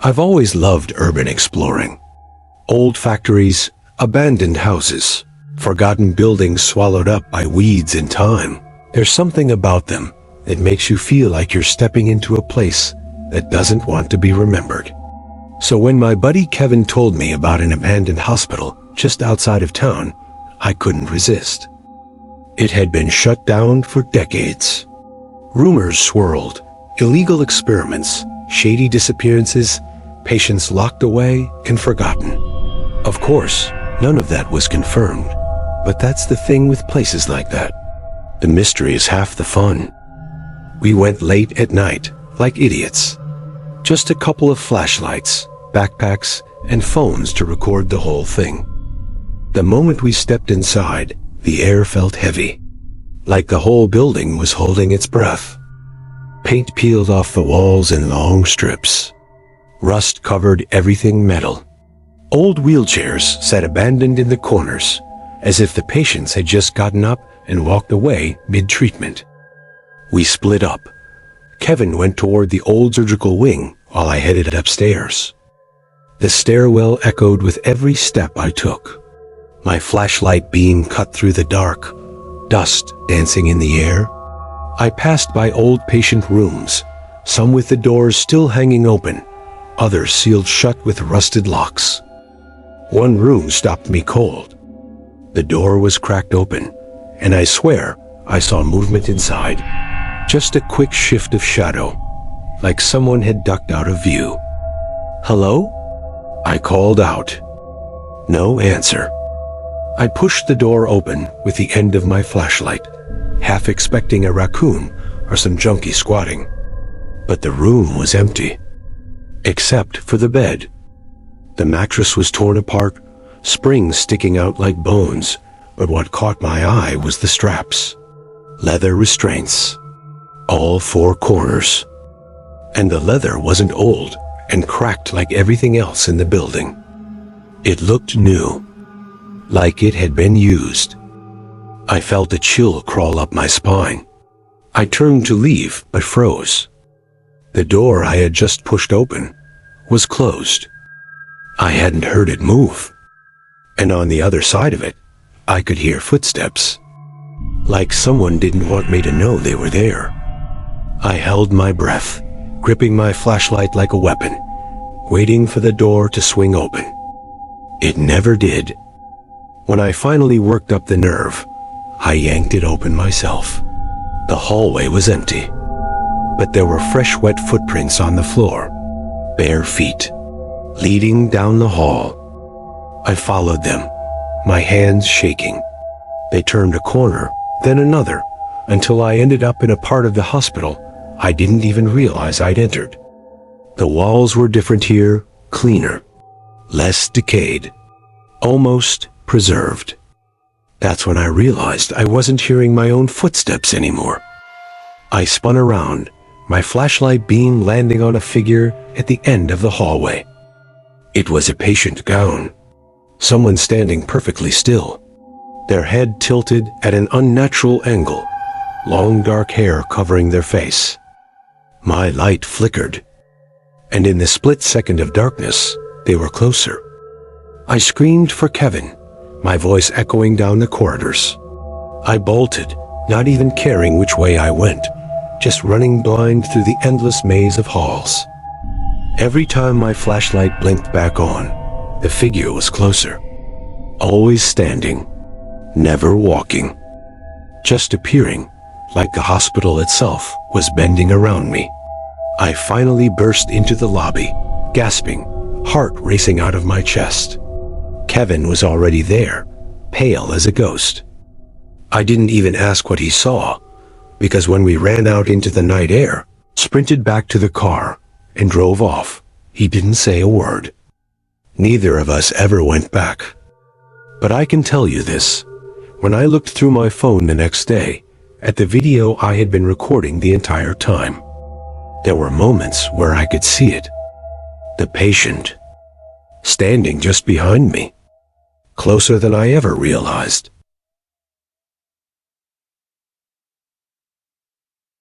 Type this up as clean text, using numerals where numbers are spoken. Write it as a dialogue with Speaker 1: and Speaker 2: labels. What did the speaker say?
Speaker 1: I've always loved urban exploring. Old factories, abandoned houses, forgotten buildings swallowed up by weeds and time. There's something about them that makes you feel like you're stepping into a place that doesn't want to be remembered. So when my buddy Kevin told me about an abandoned hospital just outside of town, I couldn't resist. It had been shut down for decades. Rumors swirled, illegal experiments, shady disappearances, patients locked away and forgotten. Of course, none of that was confirmed, but that's the thing with places like that. The mystery is half the fun. We went late at night, like idiots. Just a couple of flashlights, backpacks, and phones to record the whole thing. The moment we stepped inside, the air felt heavy, like the whole building was holding its breath. Paint peeled off the walls in long strips. Rust covered everything metal. Old wheelchairs sat abandoned in the corners, as if the patients had just gotten up and walked away mid-treatment. We split up. Kevin went toward the old surgical wing while I headed upstairs. The stairwell echoed with every step I took. My flashlight beam cut through the dark, dust dancing in the air. I passed by old patient rooms, some with the doors still hanging open, others sealed shut with rusted locks. One room stopped me cold. The door was cracked open, and I swear I saw movement inside. Just a quick shift of shadow, like someone had ducked out of view. "Hello?" I called out. No answer. I pushed the door open with the end of my flashlight, half expecting a raccoon or some junkie squatting. But the room was empty, except for the bed. The mattress was torn apart, springs sticking out like bones, but what caught my eye was the straps. Leather restraints, all four corners. And the leather wasn't old and cracked like everything else in the building. It looked new, like it had been used. I felt a chill crawl up my spine. I turned to leave, but froze. The door I had just pushed open was closed. I hadn't heard it move. And on the other side of it, I could hear footsteps. Like someone didn't want me to know they were there. I held my breath, gripping my flashlight like a weapon, waiting for the door to swing open. It never did. When I finally worked up the nerve, I yanked it open myself. The hallway was empty, but there were fresh wet footprints on the floor, bare feet, leading down the hall. I followed them, my hands shaking. They turned a corner, then another, until I ended up in a part of the hospital I didn't even realize I'd entered. The walls were different here, cleaner, less decayed, almost preserved. That's when I realized I wasn't hearing my own footsteps anymore. I spun around, my flashlight beam landing on a figure at the end of the hallway. It was a patient gown, someone standing perfectly still, their head tilted at an unnatural angle, long dark hair covering their face. My light flickered, and in the split second of darkness, they were closer. I screamed for Kevin, my voice echoing down the corridors. I bolted, not even caring which way I went, just running blind through the endless maze of halls. Every time my flashlight blinked back on, the figure was closer, always standing, never walking, just appearing, like the hospital itself was bending around me. I finally burst into the lobby, gasping, heart racing out of my chest. Kevin was already there, pale as a ghost. I didn't even ask what he saw, because when we ran out into the night air, sprinted back to the car, and drove off, he didn't say a word. Neither of us ever went back. But I can tell you this, when I looked through my phone the next day, at the video I had been recording the entire time, there were moments where I could see it. The patient, standing just behind me, closer than I ever realized.